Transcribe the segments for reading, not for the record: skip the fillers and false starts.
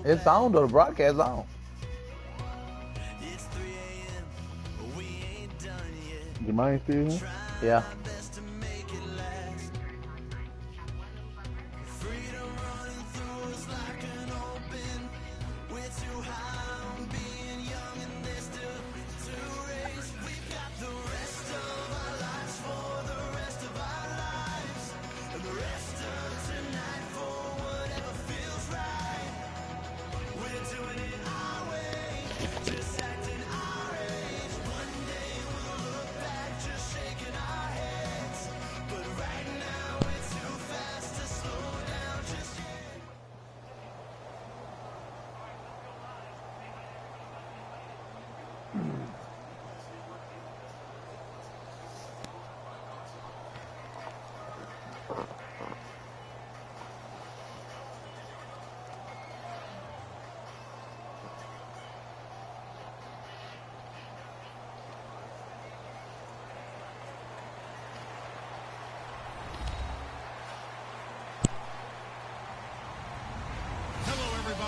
It's on though. The broadcast on. Your mind still here? Yeah.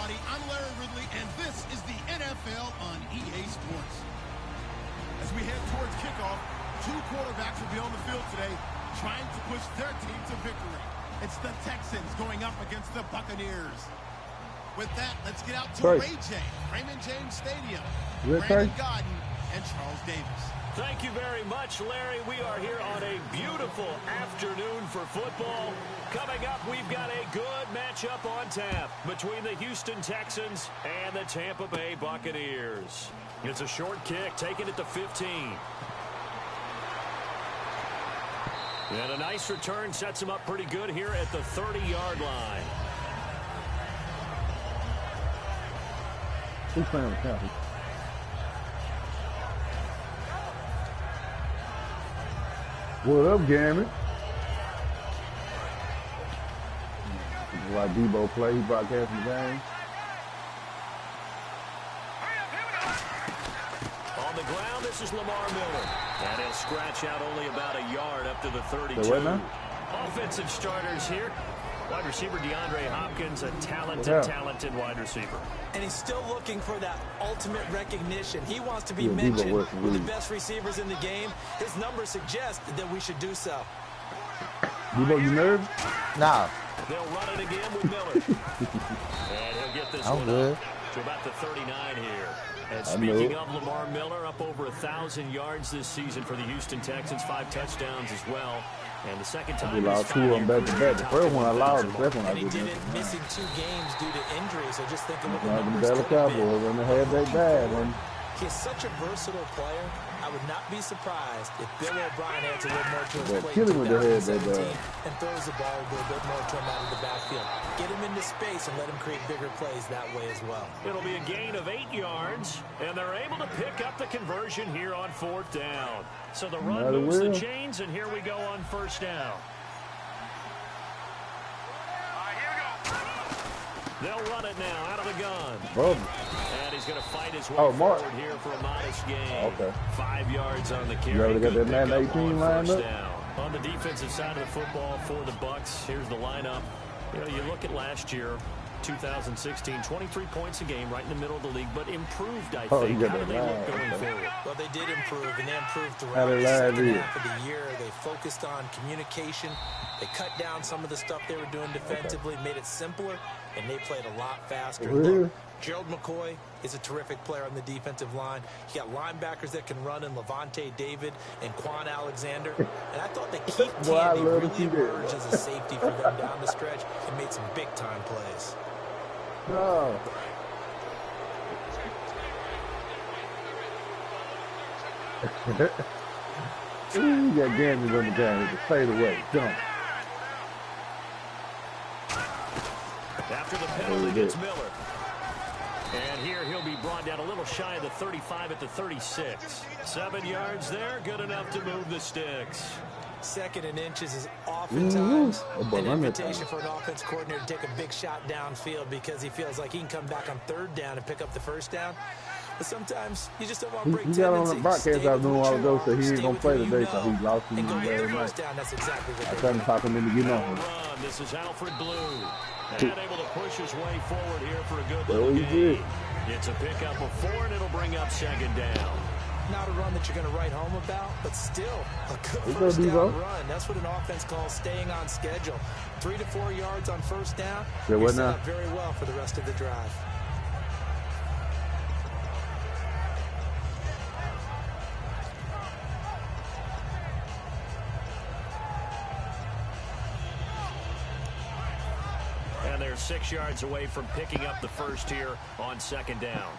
I'm Larry Ridley, and this is the NFL on EA Sports. As we head towards kickoff, two quarterbacks will be on the field today trying to push their team to victory. It's the Texans going up against the Buccaneers. With that, let's get out to Raymond James Stadium. Brandon Godden and Charles Davis. Thank you very much, Larry. We are here on a beautiful afternoon for football. Coming up, we've got a good matchup on tap between the Houston Texans and the Tampa Bay Buccaneers. It's a short kick, taking it to 15. And a nice return sets him up pretty good here at the 30-yard line. Who's playing with Kathy? What up, Gammy? Like Debo play, he broadcasting the game. On the ground, this is Lamar Miller. And he'll scratch out only about a yard up to the 32. So what now? Offensive starters here. Wide receiver DeAndre Hopkins, a talented wide receiver. And he's still looking for that ultimate recognition. He wants to be mentioned with the best receivers in the game. His numbers suggest that we should do so. Debo, you nervous? Nah. They'll run it again with Miller. And he'll get this one good. up to about the 39 here. And speaking of Lamar Miller, up over 1,000 yards this season for the Houston Texans, 5 touchdowns as well. And the second time we lost 2 of them back to back. The first one I lost, the second one I did. did. And he did it missing 2 games due to injury, so just thinking what the Like numbers the could have Cowboys been. when they had that bad one. He's such a versatile player. I would not be surprised if Bill O'Brien adds a little more to his plate in 2017 and throws the ball a little bit more to him out of the backfield. Get him into space and let him create bigger plays that way as well. It'll be a gain of 8 yards, and they're able to pick up the conversion here on 4th down. So the run moves the chains, and here we go on 1st down. They'll run it now out of the gun. And he's going to fight his way forward here for a modest gain. 5 yards on the carry. You already got that Madden 18 lined up? On the defensive side of the football for the Bucs, here's the lineup. You know, you look at last year, 2016, 23 points a game, right in the middle of the league, but improved, I think. How do they look going forward? Well, they did improve, and they improved throughout the second half of the year. They focused on communication. They cut down some of the stuff they were doing defensively, made it simpler, and they played a lot faster. Look, Gerald McCoy is a terrific player on the defensive line. You got linebackers that can run in Levante David and Quan Alexander. And I thought that Keith Tandy really emerged as a safety for them down the stretch and made some big-time plays. You got Gambles on the game. It's a fade away. Jump. After the penalty gets Miller. And here he'll be brought down a little shy of the 35 at the 36. 7 yards there, good enough to move the sticks. 2nd and inches is oftentimes an invitation for an offense coordinator to take a big shot downfield because he feels like he can come back on 3rd down and pick up the 1st down. But sometimes you just don't want to break He got on the tendencies. broadcast I was doing a while ago, so he ain't Stay gonna with play who you today, so know, he lost him and go the get the other night. first down. That's exactly what I they tried to did. talk him into getting on. Run. This is Alfred Blue. And able to push his way forward here for a good Well, little he did. gain. It's a pickup of 4, and it'll bring up second down. Not a run that you're going to write home about, but still a good Go, first down Devo. run. That's what an offense calls staying on schedule. 3 to 4 yards on first down. Yeah, You're what set now? up very well for the rest of the drive. And they're 6 yards away from picking up the first here on second down.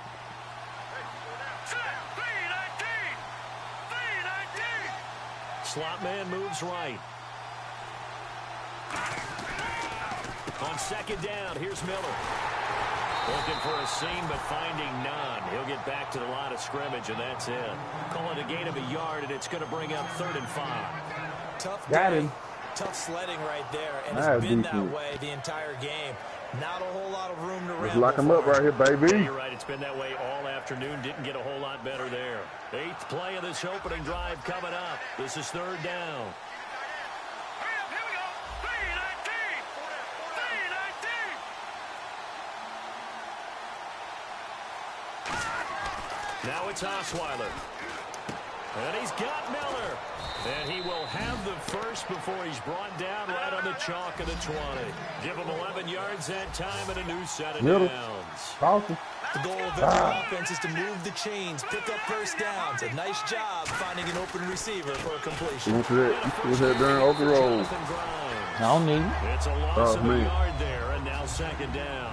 Slot man moves right. On second down, here's Miller. Looking for a seam, but finding none. He'll get back to the line of scrimmage, and that's it. Call it a gain of a yard, and it's going to bring up 3rd and 5. Tough Got day. him. Tough sledding right there, and Nice it's been that defense. way the entire game. Not a whole lot of room to Let's ramble lock him up forward. right here, Yeah, baby. you're right. It's been that way all afternoon. Didn't get a whole lot better there. 8th play of this opening drive coming up. This is 3rd down. Now it's Osweiler. And he's got Miller. And he will have the first before he's brought down right on the chalk of the 20. Give him 11 yards that time and a new set of Middle. downs. Awesome. The goal of every offense is to move the chains, pick up first downs. A nice job finding an open receiver for a completion. What's that during open roll? Jonathan Grimes. I don't need it. It's a loss of a man. yard there, and now second down.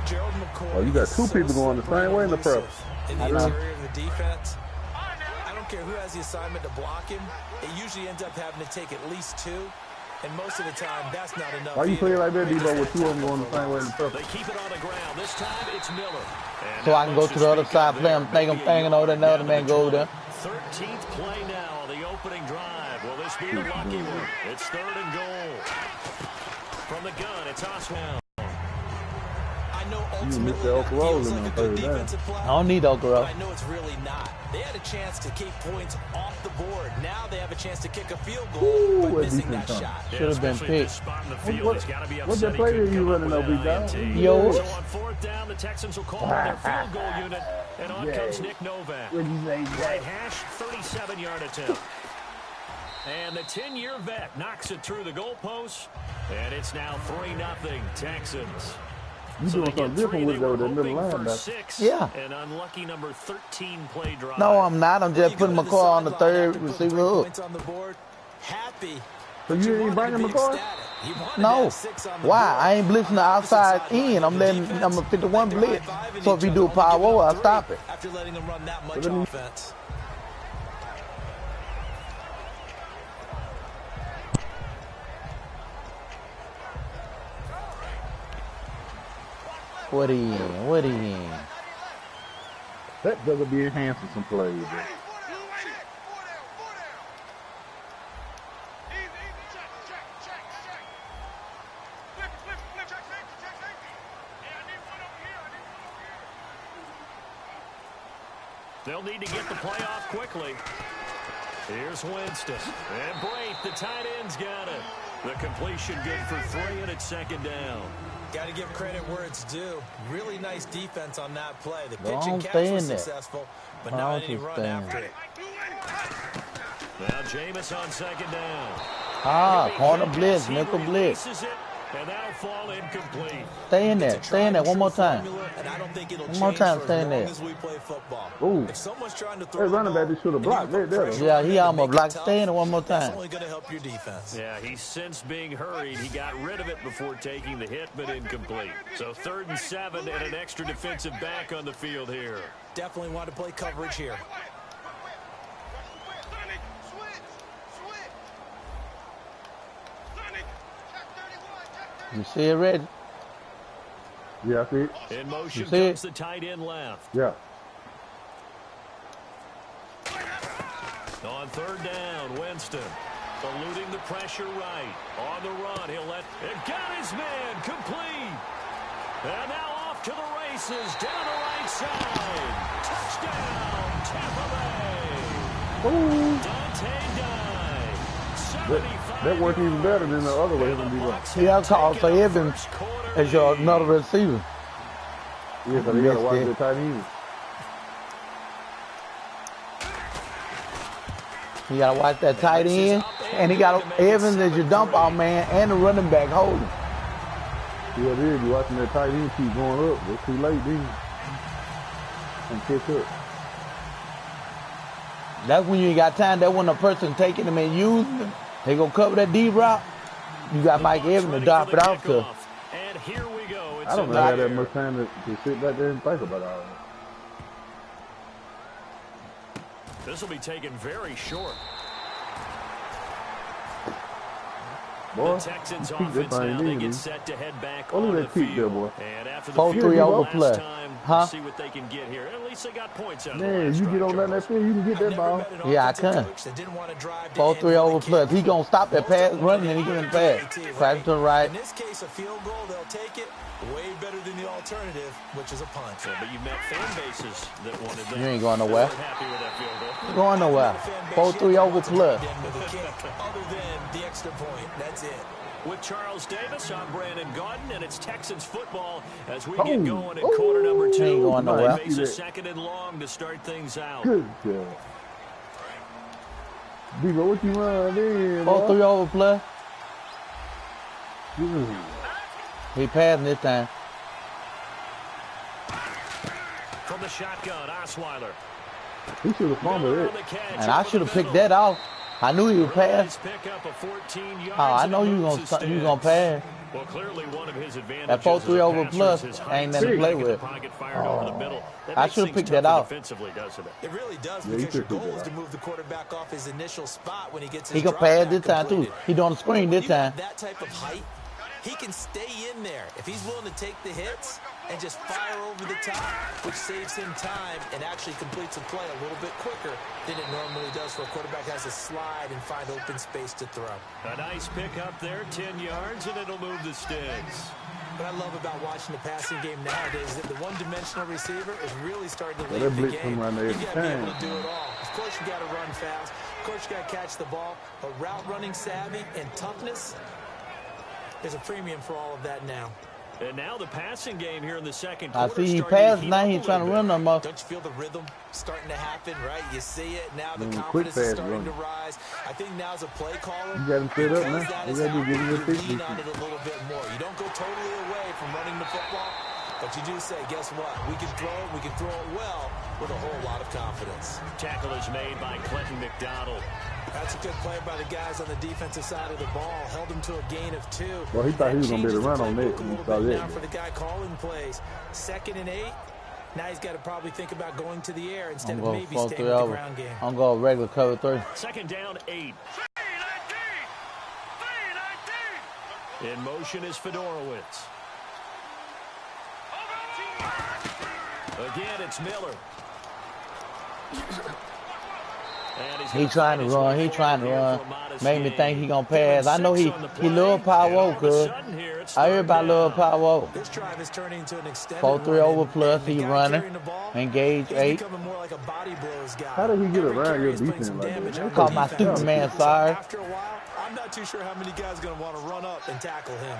Gerald McCoy. Oh, you got is two so people going the same way in the elusive prep. in the I know. interior of the defense. I don't care who has the assignment to block him. It usually ends up having to take at least 2. And most of the time, that's not enough. Why you either. play like that, They just Debo, with gotta 2 of them tackle going the for a same way in the loss. purple? They keep it on the ground. This time it's Miller. And So I can go much to the other speak side, of play there. him, think I'm Maybe a thinking over there, yard the other down man the go over there. 13th play now on the opening drive. Will this be the lucky one? It's 3rd and goal. From the gun, it's Osweiler. I know missed ultimately the that Oak Road feels in like a the good third down. defensive play. I don't need Okra. But I know it's really not. They had a chance to keep points off the board. Now they have a chance to kick a field goal Ooh, by what missing that defense. shot. Should have been especially at this picked. spot in the field. What- He's got to be what upset that he play couldn't you come up running, with though, that big dog? INT. Yo. So on 4th down, the Texans will call their field goal unit, and on comes Nick Novak. What'd you say, Right hash, 37-yard attempt. And the 10-year vet knocks it through the goalpost, and it's now 3-0 Texans. You So doing they get something different 3. with They that were with that middle hoping line, for though. 6. Yeah. An unlucky number 13 play drive. No, I'm not. I'm Well, just you putting go my to the car on the sideline 3rd after putting receiver 3 hook. points on the board. Happy. So but you ain't wanted bringing to be McCoy? ecstatic. You wanted to No. have 6 on the Why? board. I ain't blitzing On the opposite outside sideline, in. I'm the letting defense, number 51 they're blitz. high-fiving So if each you other, do only power, giving up I 3 stop it. after letting them run that much let me- offense. What he in? What he in? That better be enhancing some plays, bro. They'll need to get the play off quickly. Here's Winston. And Brate, the tight end's got it. The completion good for 3, and it's second down. Got to give credit where it's due. Really nice defense on that play. The pitch Don't and catch stay was in there. successful, but Don't not any just run stay in after there. it. Now Jameis on second down. Ah, corner Big blitz, receiver nickel blitz. releases it, and that'll fall incomplete. Stay in It's there. a Stay in there. tried One more and true time. formula, and I don't think it'll One more change time, for stay as in long there. as we play football. Ooh. If someone's trying to throw That running the back ball just should have and you blocked put right there. pressure Yeah, on he it to almost make it blocked. tough, Stay in it one more that's time. only going to help your defense. Yeah, he sensed being hurried. He got rid of it before taking the hit, but incomplete. So 3rd and 7 and an extra defensive back on the field here. Definitely want to play coverage here. You see it, Reggie? Yeah, I see it. In motion You see comes it? the tight end left. Yeah. On 3rd down, Winston eluding the pressure right. On the run, he'll let it got his man complete. And now off to the races down the right side. Touchdown, Tampa Bay. Ooh. Dante Dye. That worked even better than the other way. Yeah, I called for Evans as your another receiver. Yeah, because they got to watch their tight end. You got to watch that tight end, and he got Evans as your dump off man and the running back holding. Yeah, it is. You're watching that tight end keep going up. It's too late, then. And catch up. That's when you ain't got time. That's when a person taking them and using them. They gonna cover that deep route. You got Mike Evans to drop it off to. And here we go. I don't know how that much time to sit back there and think about all that. This will be taken very short. Boy, the Texans offense now, they get set to head back on the field. And after the 4-3 over play. Huh? See what they can get here. At least they got points out of man, you get on that field, you can get that ball. Yeah, I can. 4-3 over plus. He gonna stop that pass running and he can pass. Pass to the right. In this case, a field goal, they'll take it. Way better than the alternative, which is a punt. Yeah, but you've met fan bases that wanted that. You ain't going nowhere. Happy with that field goal. Going nowhere. 4-3 over plus. Other than the extra point, that's it. With Charles Davis, I'm Brandon Gaudin, and it's Texans football as we get going in quarter number 2. Ain't going nowhere. Face a second and long to start things out. Good job. Beaver, what you run there? 4-3 over plus. Good. He passing this time. From the shotgun, Osweiler. He should have fumbled it. And I should have picked that off. I knew he would pass. Oh, I know you gonna pass. Well, clearly one of his advantages. That 4-3 over plus ain't nothing to play with. Oh, I should have picked that off. It really does, because your goal is to move the quarterback off his initial spot when he gets his He can pass this time too. He doing the screen this time. That type of height, he can stay in there if he's willing to take the hits and just fire over the top, which saves him time and actually completes a play a little bit quicker than it normally does for a quarterback has to slide and find open space to throw. A nice pick up there, 10 yards, and it'll move the sticks. What I love about watching the passing game nowadays is that the one-dimensional receiver is really starting to lead the game. You got to be able to do it all. Of course, you got to run fast. Of course, you got to catch the ball. But route running savvy and toughness, there's a premium for all of that now. And now the passing game here in the second I quarter. see he passed, now he's trying to run no more. Don't you feel the rhythm starting to happen, right? You see it, now the confidence is starting to rise. I think now's a play caller. You got him set up, man. You got to give him a lean on it a little bit more. You don't go totally away from running the football, but you do say, guess what? We can throw it well with a whole lot of confidence. Tackle is made by Clinton McDonald. That's a good play by the guys on the defensive side of the ball. Held him to a gain of 2. Well, he thought he was going to be able to run on that. He saw that. Now for the guy calling plays. 2nd and 8. Now he's got to probably think about going to the air instead of maybe staying with the ground game. I'm going regular cover 3. Second down, 8. In motion is Fedorowicz. Again, it's Miller. He trying to run. He trying to run. Made me think he gonna pass. I know he love power, cuz. Everybody love power. 4-3 over plus. He running. Engage 8. How did he get around your defense like that? Caught my stupid man, sorry. After a while, I'm not too sure how many guys are gonna want to run up and tackle him.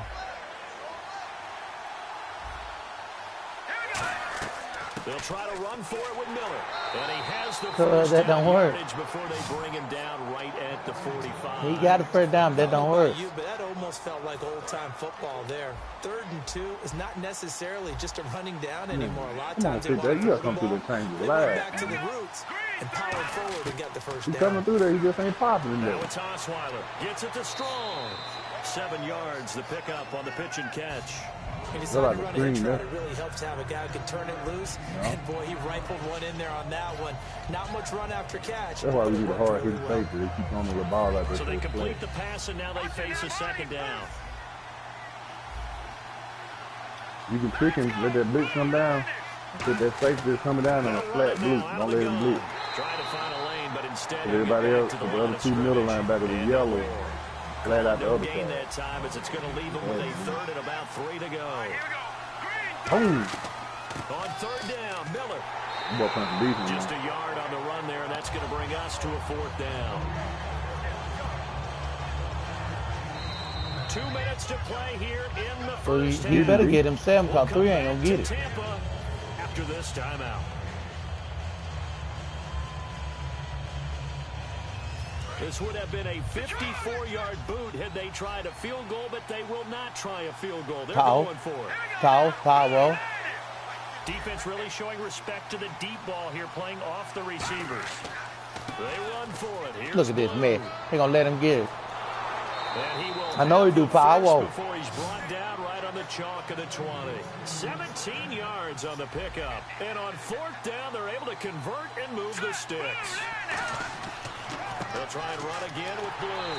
They'll try to run for it with Miller. And he has the first that don't work. Before they bring him down right at the 45. He got a first down, that don't work. But that almost felt like old-time football there. 3rd and 2 is not necessarily just a running down anymore. A lot of times they want to throw the ball. They went back to the roots and powered forward and got the first down. He's coming through there, he just ain't popping in there. Now it's Osweiler. Gets it to Strong. 7 yards, the pickup on the pitch and catch. He decided to run a hitch route. It really helps to have a guy who can turn it loose. Yeah. And, boy, he rifled one in there on that one. Not much run after catch. That's why we need a hard-hitting safety. They keep on the ball like that. So they complete the pass, and now they face a second down. You can trick him, let that blitz come down. Put that safety coming down on a flat blitz. Don't let him blitz. Try to find a lane, but instead everybody else, the other 2 middle linebackers are yellow. Flat out the other side. That time as it's going to leave them with a 3rd and about 3 to go. Oh. On third down, Miller. Just a yard on the run there, and that's going to bring us to a fourth down. 2 minutes to play here in the first half. He better get him 7 because 3 ain't going to get it. Tampa after this timeout. This would have been a 54-yard boot had they tried a field goal, but they will not try a field goal. They're going for it. Foul. Defense really showing respect to the deep ball here, playing off the receivers. They run for it. Here's Look at this man. They're going to let him get it. And he will I know he do power. Before he's brought down right on the chalk of the 20. 17 yards on the pickup. And on fourth down, they're able to convert and move the sticks. They'll try and run again with Blue.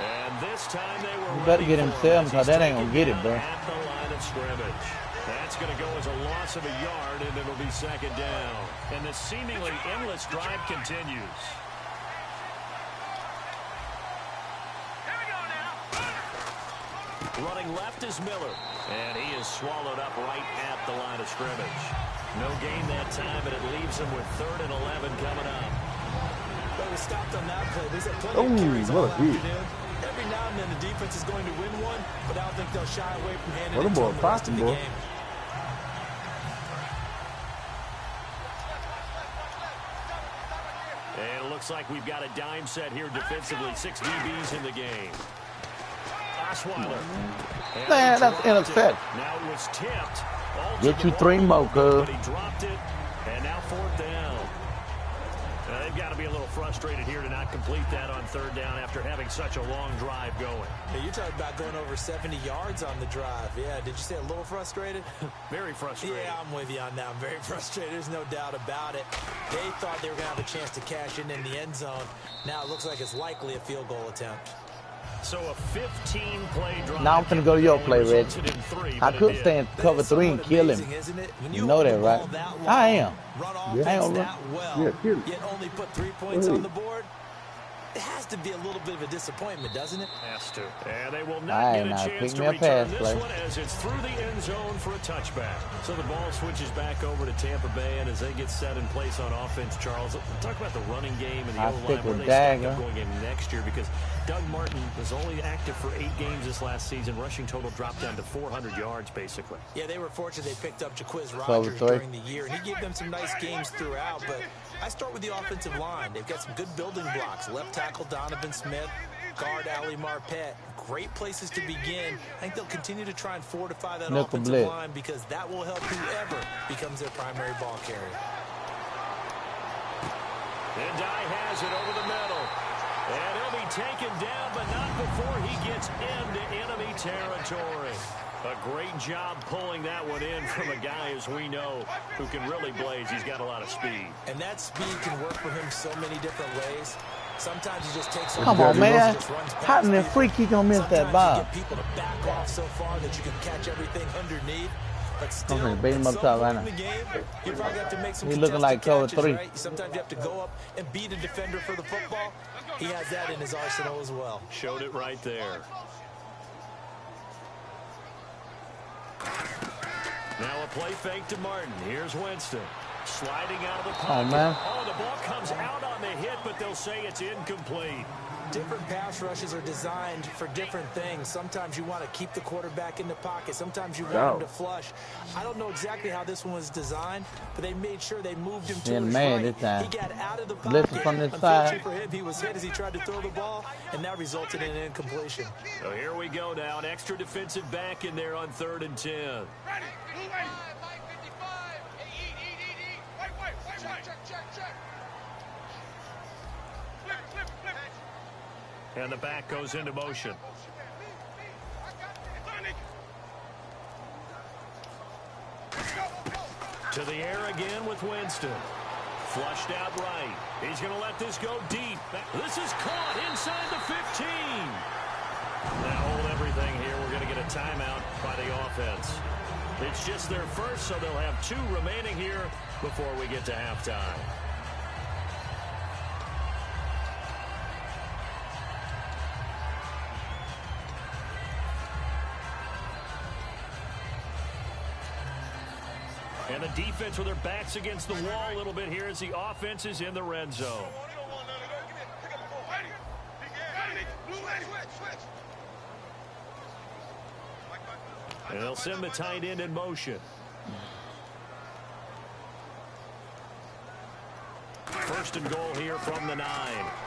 And this time they were You better get him 7 because that ain't going to get it, bro. At the line of scrimmage. That's going to go as a loss of a yard, and it'll be second down. And the seemingly endless drive continues. Running left is Miller, and he is swallowed up right at the line of scrimmage. No gain that time, but it leaves him with 3rd and 11 coming up. But we stopped on that play. There's a plenty of carries all afternoon. Every now and then the defense is going to win one, but I don't think they'll shy away from handing it to them the rest of the game. And it looks like we've got a dime set here defensively. 6 DBs in the game. Osweiler. Man, that's intercept. Now it was tipped. Get you 3 more, cuz. But he dropped it, and now 4th down. They've got to be a little frustrated here to not complete that on 3rd down after having such a long drive going. Hey, you're talking about going over 70 yards on the drive. Yeah, did you say a little frustrated? Very frustrated. Yeah, I'm with you on that. I'm very frustrated. There's no doubt about it. They thought they were going to have a chance to cash in the end zone. Now it looks like it's likely a field goal attempt. So a 15-play drive. Now I'm finna go to your play, Red. I could stand cover 3 and kill him. You know that, right? I am. I am that well, kill yet only put 3 points on the board. It has to be a little bit of a disappointment, doesn't it? Has to. And they will not get a chance to return this one as it's through the end zone for a touchback. So the ball switches back over to Tampa Bay, and as they get set in place on offense, Charles, talk about the running game and the O-line where they stack up going in next year, because Doug Martin was only active for 8 games this last season. Rushing total dropped down to 400 yards, basically. Yeah, they were fortunate they picked up Jaquiz Rogers during the year, and he gave them some nice games throughout, but I start with the offensive line. They've got some good building blocks. Left tackle Donovan Smith, guard Ali Marpet. Great places to begin. I think they'll continue to try and fortify that offensive line because that will help whoever becomes their primary ball carrier. And Dye has it over the middle. And he'll be taken down, but not before he gets into enemy territory. A great job pulling that one in from a guy, as we know, who can really blaze. He's got a lot of speed. And that speed can work for him so many different ways. Sometimes he just takes. Come on, man. How in the freak he gonna miss that ball? You get people to back off so far that you can catch everything underneath. But still, I'm gonna beat him up top right now. You probably have to make some. He's looking like cover 3. Right? Sometimes you have to go up and beat a defender for the football. He has that in his arsenal as well. Showed it right there. Now a play fake to Martin. Here's Winston. Sliding out of the pocket. Oh, man. Oh, the ball comes out on the hit, but they'll say it's incomplete. Different pass rushes are designed for different things. Sometimes you want to keep the quarterback in the pocket. Sometimes you want him to flush. I don't know exactly how this one was designed, but they made sure they moved him to his right. This time. He got out of the pocket. Listen from this side. For him, he was hit as he tried to throw the ball, and that resulted in an incompletion. So here we go now. An extra defensive back in there on 3rd and 10. Ready. And the back goes into motion. To the air again with Winston. Flushed out right. He's going to let this go deep. This is caught inside the 15. Now hold everything here. We're going to get a timeout by the offense. It's just their first, so they'll have 2 remaining here before we get to halftime. And the defense with their backs against the wall a little bit here as the offense is in the red zone. And they'll send the tight end in motion. First and goal here from the 9.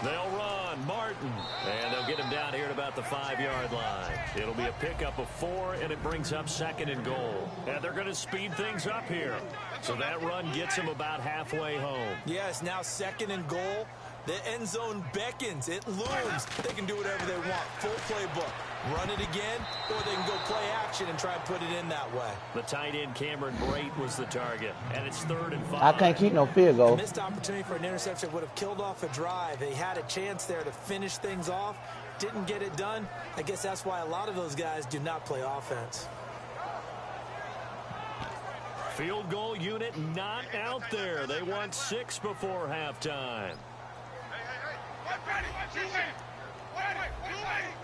They'll run. Martin. And they'll get him down here at about the 5-yard line. It'll be a pickup of 4, and it brings up second and goal. And they're going to speed things up here. So that run gets them about halfway home. Yes, now second and goal. The end zone beckons. It looms. They can do whatever they want. Full playbook. Run it again, or they can go play action and try and put it in that way. The tight end, Cameron Brate, was the target. And it's 3rd and 5. I can't keep no field goal. A missed opportunity for an interception would have killed off a drive. They had a chance there to finish things off. Didn't get it done. I guess that's why a lot of those guys do not play offense. Field goal unit not out there. They want 6 before halftime.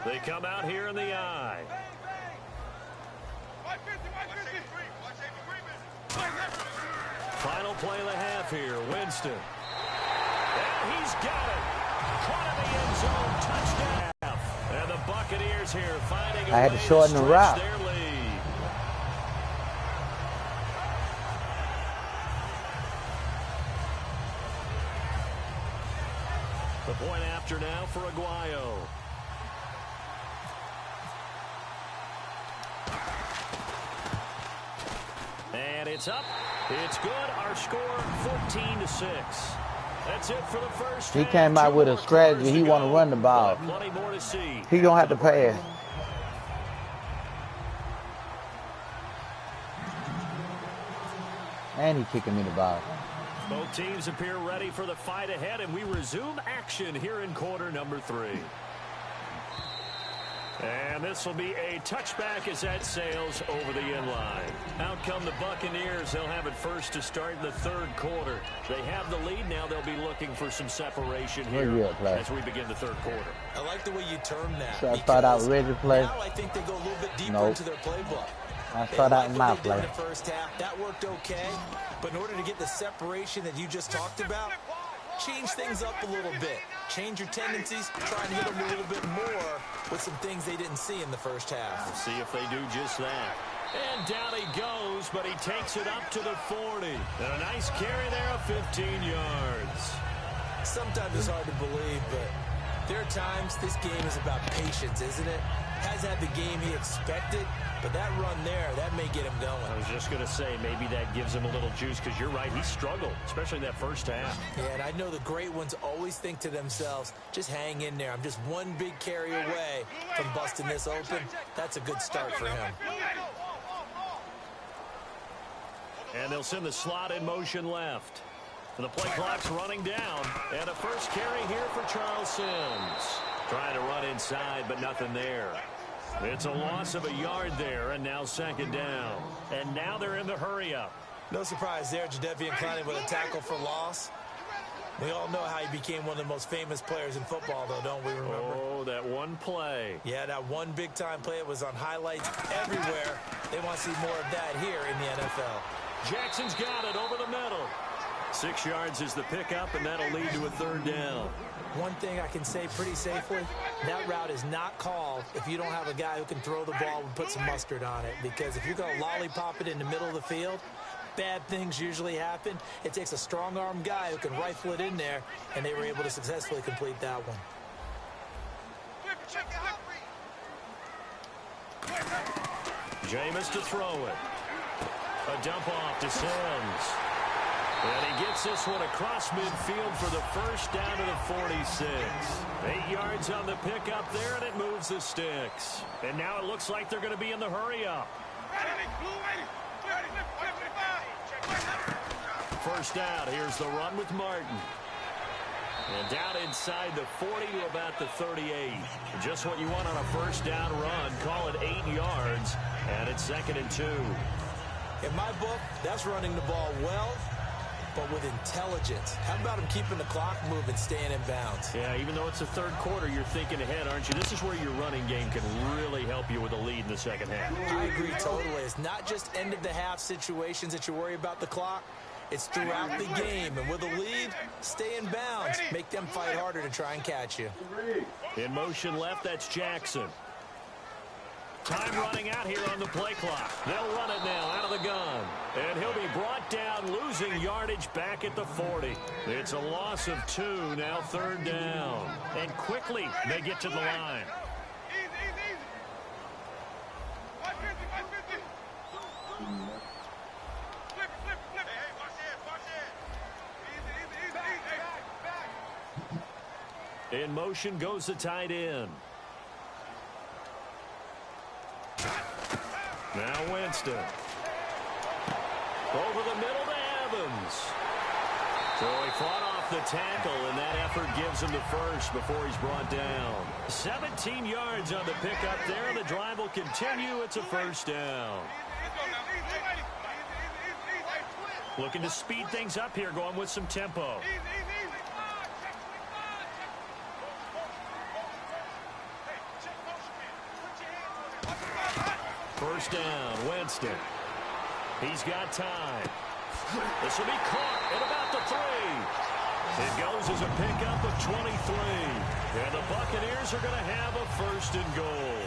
They come out here in the I. Final play of the half here. Winston. And he's got it. Caught in the end zone. Touchdown. And the Buccaneers here finding a I had to shorten the route. their lead. The point after now for Aguayo. And it's up. It's good. Our score 14-6. That's it for the first He half. came out with a strategy. He want to run the ball. Plenty more to see. He gonna have to pass. And he kicking me the ball. Both teams appear ready for the fight ahead, and we resume action here in quarter number 3. And this will be a touchback as that sails over the end line. Out come the Buccaneers. They'll have it first to start in the 3rd quarter. They have the lead now. They'll be looking for some separation here as we begin the 3rd quarter. I like the way you term that. So I start out ready to play. Now I think they go a little bit deeper into their playbook. I start out in my play. In the first half, that worked okay. But in order to get the separation that you just talked about, change things up a little bit. Change your tendencies. Try and hit them a little bit more with some things they didn't see in the first half. We'll see if they do just that. And down he goes, but he takes it up to the 40. And a nice carry there of 15 yards. Sometimes it's hard to believe, but there are times this game is about patience, isn't it? Has had the game he expected, but that run there, that may get him going. I was just going to say, maybe that gives him a little juice, because you're right, he struggled, especially in that first half. Yeah, and I know the great ones always think to themselves, just hang in there. I'm just one big carry away from busting this open. That's a good start for him. And they'll send the slot in motion left. And the play clock's running down. And a first carry here for Charles Sims. Trying to run inside, but nothing there. It's a loss of a yard there, and now 2nd down. And now they're in the hurry-up. No surprise there, Jadeveon Clowney with a tackle for loss. We all know how he became one of the most famous players in football, though, don't we remember? Oh, that one play. Yeah, that one big-time play. It was on highlights everywhere. They want to see more of that here in the NFL. Jackson's got it over the middle. 6 yards is the pickup, and that'll lead to a 3rd down. One thing I can say pretty safely, that route is not called if you don't have a guy who can throw the ball and put some mustard on it. Because if you're going to lollipop it in the middle of the field, bad things usually happen. It takes a strong-arm guy who can rifle it in there, and they were able to successfully complete that one. Jameis to throw it. A dump off to Sims. And he gets this one across midfield for the first down to the 46. 8 yards on the pickup there, and it moves the sticks. And now it looks like they're going to be in the hurry-up. First down, here's the run with Martin. And down inside the 40 to about the 38. Just what you want on a first down run. Call it 8 yards, and it's 2nd and 2. In my book, that's running the ball well but with intelligence. How about him keeping the clock moving, staying in bounds? Yeah, even though it's the third quarter, you're thinking ahead, aren't you? This is where your running game can really help you with a lead in the second half. I agree totally. It's not just end-of-the-half situations that you worry about the clock. It's throughout the game. And with a lead, stay in bounds. Make them fight harder to try and catch you. In motion left, that's Jackson. Time running out here on the play clock. They'll run it now out of the gun. And he'll be brought down, losing yardage back at the 40. It's a loss of 2, now third down. And quickly, they get to the line. In motion goes the tight end. Now Winston. Over the middle to Evans. So he fought off the tackle, and that effort gives him the first before he's brought down. 17 yards on the pickup there. The drive will continue. It's a first down. Looking to speed things up here, going with some tempo. First down, Winston. He's got time. This will be caught at about the 3. It goes as a pickup of 23. And the Buccaneers are going to have a first and goal.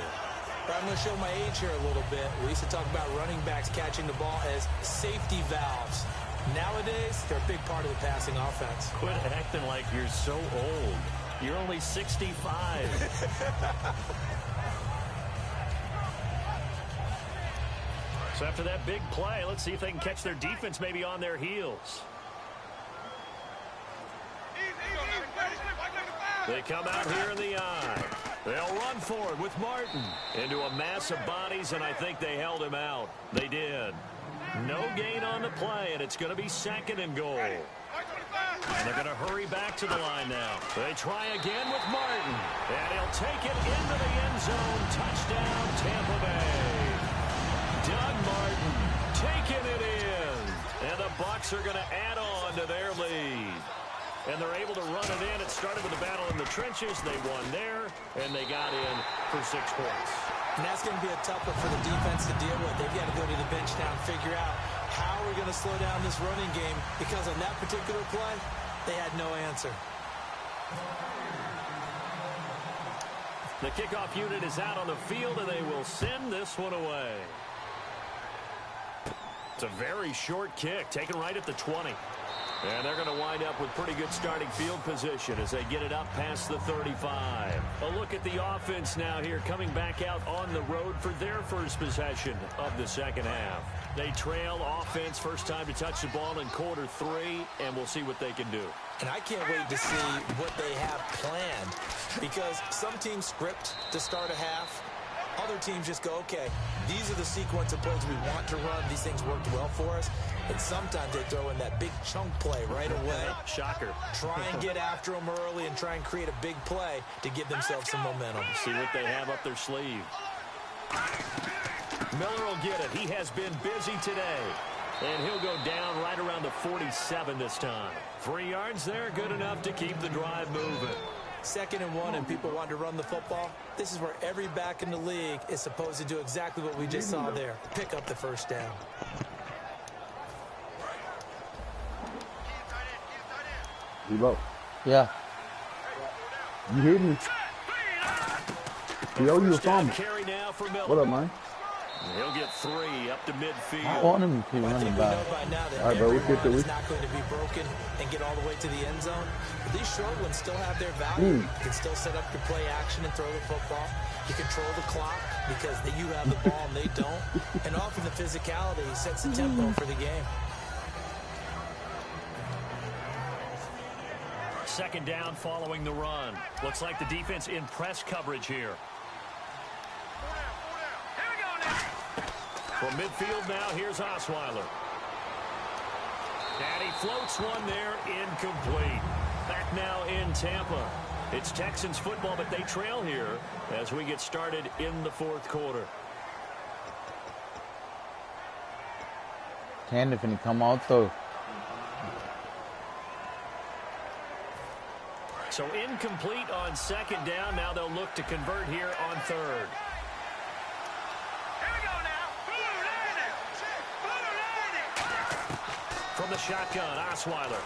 I'm going to show my age here a little bit. We used to talk about running backs catching the ball as safety valves. Nowadays, they're a big part of the passing offense. Quit acting like you're so old. You're only 65. So after that big play, let's see if they can catch their defense maybe on their heels. They come out here in the eye. They'll run forward with Martin into a mass of bodies, and I think they held him out. They did. No gain on the play, and it's going to be second and goal. And they're going to hurry back to the line now. They try again with Martin, and he'll take it into the end zone. Touchdown, Tampa Bay. Doug Martin taking it in. And the Bucs are going to add on to their lead. And they're able to run it in. It started with a battle in the trenches. They won there, and they got in for 6 points. And that's going to be a tough one for the defense to deal with. They've got to go to the bench now and figure out how we're going to slow down this running game, because on that particular play, they had no answer. The kickoff unit is out on the field, and they will send this one away. It's a very short kick, taken right at the 20. And they're going to wind up with pretty good starting field position as they get it up past the 35. A look at the offense now here, coming back out on the road for their first possession of the second half. They trail offense, first time to touch the ball in quarter 3, and we'll see what they can do. And I can't wait to see what they have planned, because some teams script to start a half. Other teams just go, okay, these are the sequence of plays we want to run. These things worked well for us. And sometimes they throw in that big chunk play right away. Shocker. Try and get after them early and try and create a big play to give themselves some momentum. See what they have up their sleeve. Miller will get it. He has been busy today. And he'll go down right around the 47 this time. 3 yards there, good enough to keep the drive moving. 2nd and 1, and people want to run the football. This is where every back in the league is supposed to do exactly what we just saw there. Pick up the first down. Reload. Yeah. You hear me? He owe you a fumble. What up, man? He'll get 3 up to midfield. I want him to keep running back. All right, bro, we get is not going to be broken and get all the way to the end zone. But these short ones still have their value. You can still set up your play action and throw the football. You control the clock because you have the ball and they don't. And often the physicality sets the tempo for the game. 2nd down following the run. Looks like the defense in press coverage here. From midfield now, here's Osweiler. And he floats one there, incomplete. Back now in Tampa. It's Texans football, but they trail here as we get started in the 4th quarter. Candy finna come out though. So incomplete on second down. Now they'll look to convert here on third. From the shotgun, Osweiler.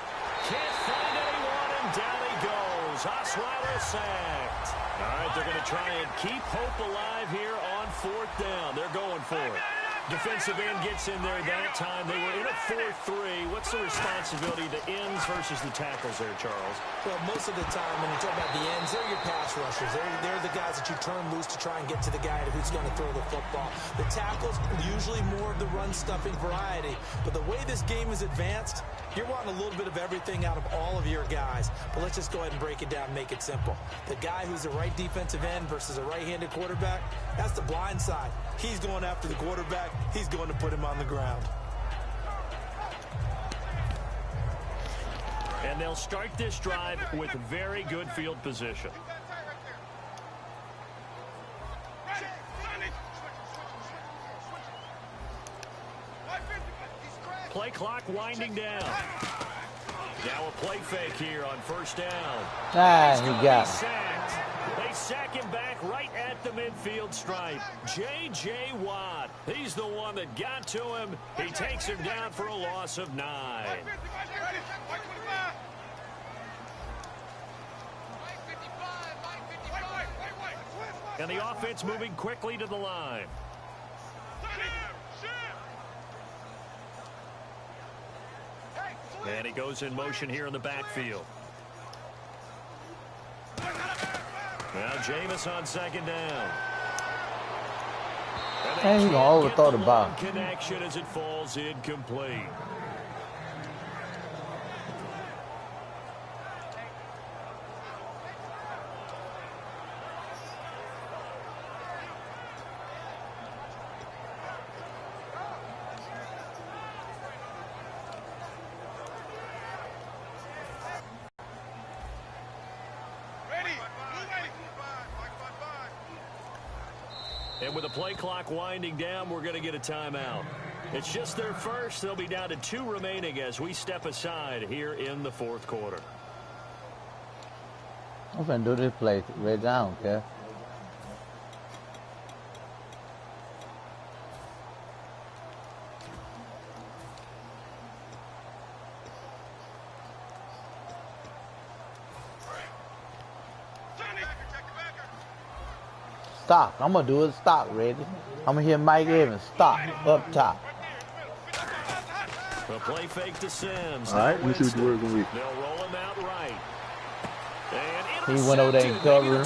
Can't find anyone, and down he goes. Osweiler sacked. All right, they're going to try and keep hope alive here on fourth down. They're going for it. Defensive end gets in there that time. They were in a 4-3. What's the responsibility, the ends versus the tackles there, Charles? Well, most of the time when you talk about the ends, they're your pass rushers. They're the guys that you turn loose to try and get to the guy who's going to throw the football. The tackles, usually more of the run-stuffing variety. But the way this game is advanced, you're wanting a little bit of everything out of all of your guys. But let's just go ahead and break it down and make it simple. The guy who's the right defensive end versus a right-handed quarterback, that's the blind side. He's going after the quarterback. He's going to put him on the ground. And they'll start this drive with very good field position. Play clock winding down. Now a play fake here on first down. He got it. They sack him back right at the midfield stripe. J.J. Watt. He's the one that got to him. He takes him down for a loss of 9. And the offense moving quickly to the line. And he goes in motion here in the backfield. Now Jameis on second down. And he's going to overthrow the ball. Connection as it falls incomplete. And with the play clock winding down, we're going to get a timeout. It's just their first. They'll be down to 2 remaining as we step aside here in the fourth quarter. I'm going to do this play right down, okay? Stop. I'm going to do it. Stop, ready? I'm going to hear Mike Evans. Stop. Up top. The play fake to Sims. All right, let's see what the word's going to be. They'll roll him out right. He went over there and covered him.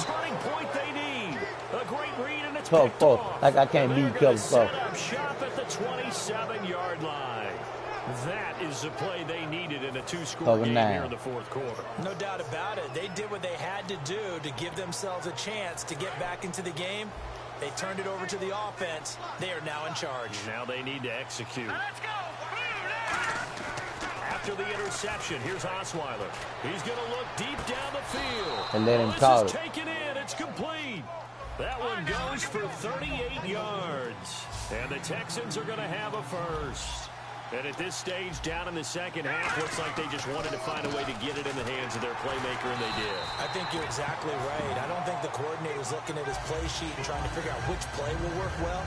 Cover 4. Like I can't beat cover 4. Shop at the 27-yard line. That is the play they needed in a 2-score game here in the fourth quarter. No doubt about it. They did what they had to do to give themselves a chance to get back into the game. They turned it over to the offense. They are now in charge. Now they need to execute. Let's go. After the interception, here's Osweiler. He's going to look deep down the field. And let him call it. Taken in. It's complete. That one goes for 38 yards. And the Texans are going to have a first. And at this stage, down in the second half, looks like they just wanted to find a way to get it in the hands of their playmaker, and they did. I think you're exactly right. I don't think the coordinator's looking at his play sheet and trying to figure out which play will work well.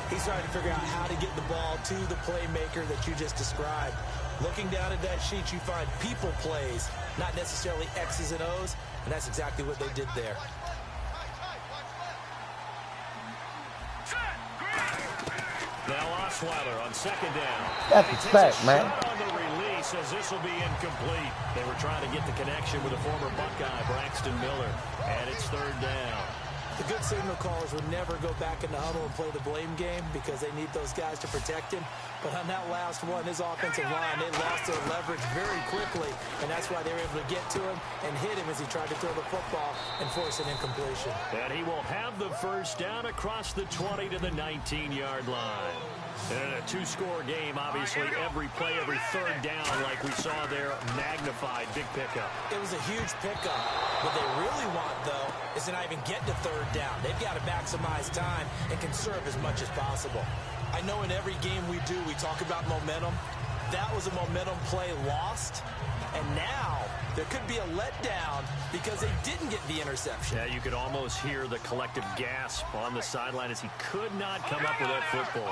He's trying to figure out how to get the ball to the playmaker that you just described. Looking down at that sheet, you find people plays, not necessarily X's and O's, and that's exactly what they did there. Now Osweiler on second down. That's a fact, man. On the release as this will be incomplete. They were trying to get the connection with a former Buckeye, Braxton Miller, and it's third down. The good signal callers would never go back in the huddle and play the blame game because they need those guys to protect him. But on that last one, his offensive line, they lost their leverage very quickly, and that's why they were able to get to him and hit him as he tried to throw the football and force an incompletion. And he will have the first down across the 20 to the 19-yard line. And in a 2-score game, obviously, every play, every third down, like we saw there, magnified, big pickup. It was a huge pickup. What they really want, though, is to not even get to third down. They've got to maximize time and conserve as much as possible. I know in every game we talk about momentum. That was a momentum play lost. And now there could be a letdown because they didn't get the interception. Yeah, you could almost hear the collective gasp on the sideline as he could not come up with that football.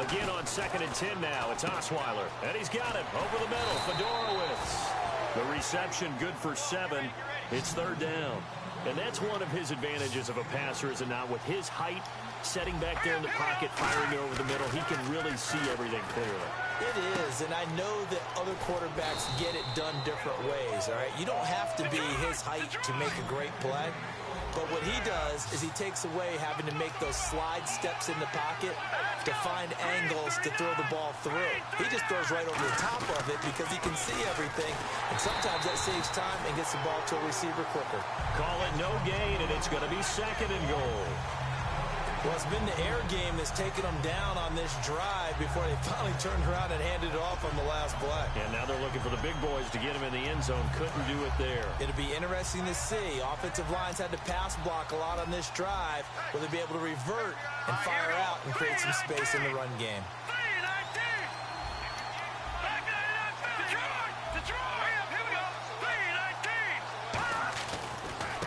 Again on 2nd and 10 now. It's Osweiler. And he's got it over the middle. Fedorowicz. The reception good for 7. It's 3rd down. And that's one of his advantages of a passer, is it not? With his height, setting back there in the pocket, firing over the middle, he can really see everything clearly. It is, and I know that other quarterbacks get it done different ways, all right? You don't have to be his height to make a great play. But what he does is he takes away having to make those slide steps in the pocket to find angles to throw the ball through. He just throws right over the top of it because he can see everything, and sometimes that saves time and gets the ball to a receiver quicker. Call it no gain, and it's going to be 2nd and goal. Well, it's been the air game that's taken them down on this drive before they finally turned around and handed it off on the last play. And now they're looking for the big boys to get him in the end zone. Couldn't do it there. It'll be interesting to see. Offensive lines had to pass block a lot on this drive. Will they be able to revert and fire out and create some space in the run game?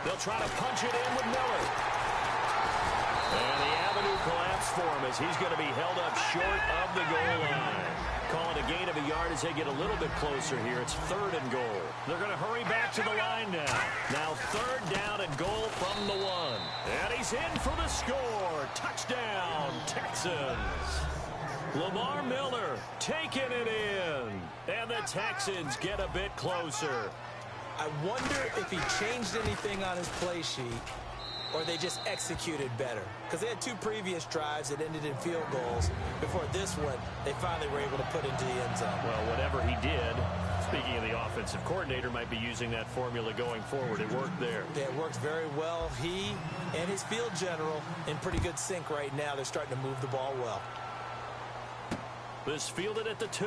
They'll try to punch it in with Miller. And the avenue collapsed for him as he's going to be held up short of the goal line. Call it a gain of a yard as they get a little bit closer here. It's 3rd and goal. They're going to hurry back to the line now. Now 3rd down and goal from the 1. And he's in for the score. Touchdown, Texans. Lamar Miller taking it in. And the Texans get a bit closer. I wonder if he changed anything on his play sheet or they just executed better. Because they had 2 previous drives that ended in field goals. Before this one, they finally were able to put into the end zone. Well, whatever he did, speaking of the offensive coordinator, might be using that formula going forward. It worked there. Yeah, it worked very well. He and his field general in pretty good sync right now. They're starting to move the ball well. This fielded at the 2.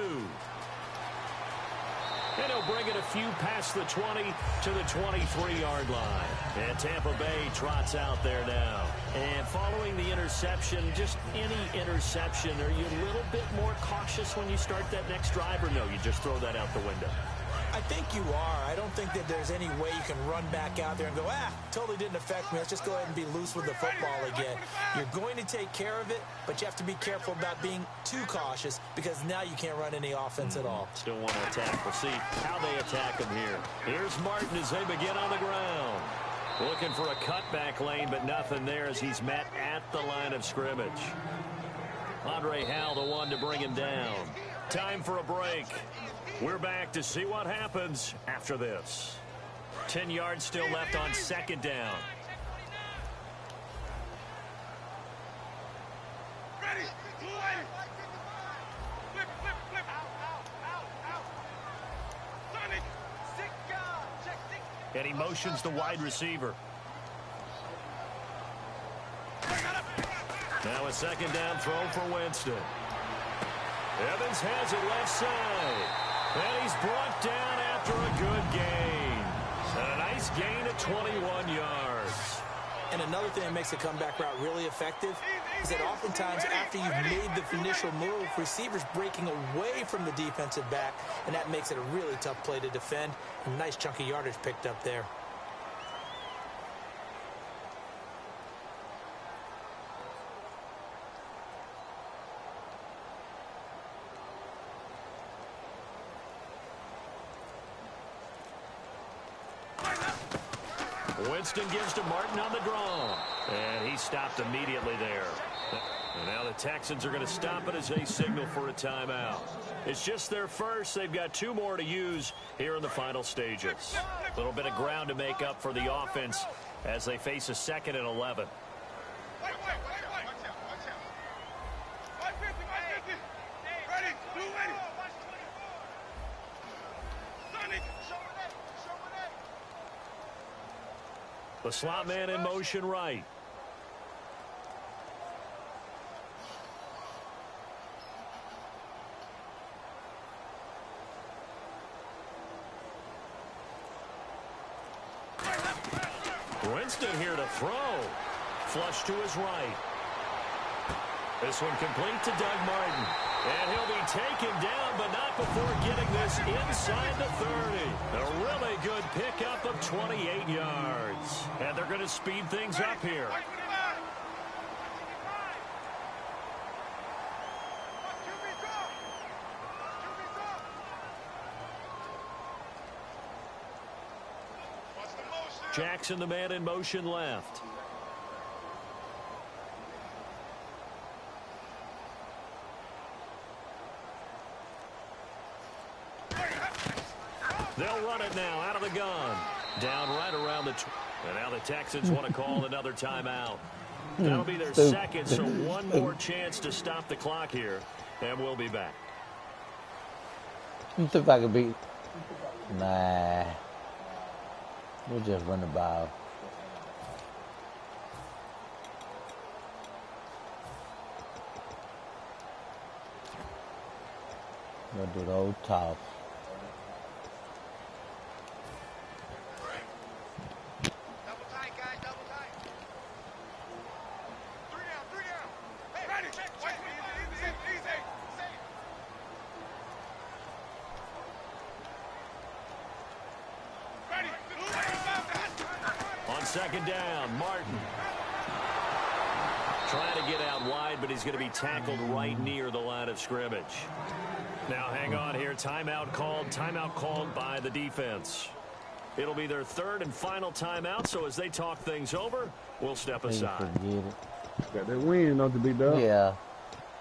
And he'll bring it a few past the 20 to the 23-yard line. And Tampa Bay trots out there now. And following the interception, just any interception, are you a little bit more cautious when you start that next drive, or no, you just throw that out the window? I think you are. I don't think that there's any way you can run back out there and go, totally didn't affect me. Let's just go ahead and be loose with the football again. You're going to take care of it, but you have to be careful about being too cautious because now you can't run any offense at all. Still want to attack. We'll see how they attack him here. Here's Martin as they begin on the ground. Looking for a cutback lane, but nothing there as he's met at the line of scrimmage. Andre Howell, the one to bring him down. Time for a break. We're back to see what happens after this. 10 yards still left on 2nd down. Ready. And he motions the wide receiver. Now a 2nd down throw for Winston. Evans has it left side. And he's brought down after a good gain. And a nice gain of 21 yards. And another thing that makes a comeback route really effective is that oftentimes after you've made the initial move, receivers breaking away from the defensive back, and that makes it a really tough play to defend. A nice chunk of yardage picked up there. Winston gives to Martin on the draw. And he stopped immediately there. And now the Texans are going to stop it as they signal for a timeout. It's just their first. They've got 2 more to use here in the final stages. A little bit of ground to make up for the offense as they face a 2nd and 11. The slot man in motion right. Winston here to throw. Flush to his right. This one complete to Doug Martin. And he'll be taken down, but not before getting this inside the 30. A really good pickup of 28 yards. And they're going to speed things up here. Jackson, the man in motion left. They'll run it now out of the gun. Down right around the... And now the Texans want to call another timeout. That'll be their second, so one more chance to stop the clock here. And we'll be back. You think I could beat? Nah. We'll just run the ball. We'll do the old toss. Double tight, guys, double tight. 3 down, 3 down. Hey, ready, check, wait, easy. Ready. On second down, Martin. Trying to get out wide, but he's going to be tackled right near the line of scrimmage. Now hang on here. Timeout called by the defense. It'll be their third and final timeout, so as they talk things over, we'll step aside. Got that win, don't you, big dog? Yeah.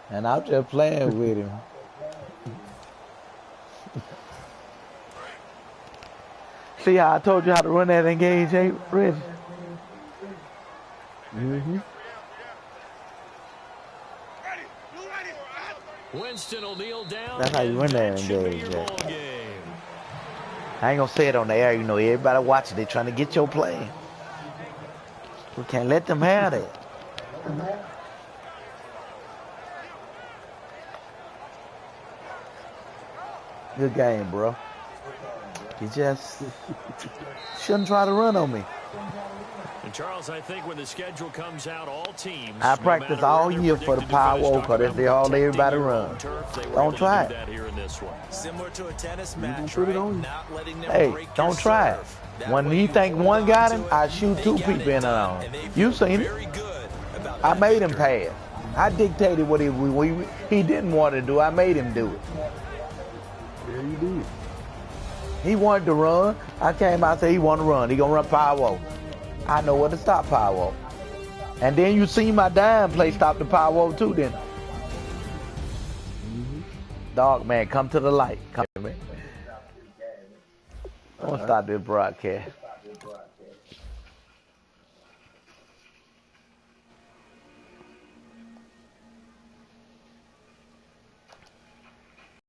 And I'm just playing with him. See how I told you how to run that engage, ain't Reggie? Mm-hmm. Winston will kneel down. That's how you run that engage, I ain't gonna say it on the air, you know, everybody watching, they trying to get your play. We can't let them have that. Good game, bro. You just shouldn't try to run on me. And Charles, I think when the schedule comes out, all teams, I practice all year for the power because that's all everybody run. Don't try it. Similar to a tennis match, right? Not letting them Hey, don't try it. When you think one got him, I shoot two people in on him. You seen it. I made him pass. I dictated what he didn't want to do. I made him do it. Yeah, you did. He wanted to run. I came out and said he want to run. He gonna run power. I know where to stop power. And then you see my dime play stop the power too, then. Dog man, come to the light. Come, man. I'm gonna stop this broadcast.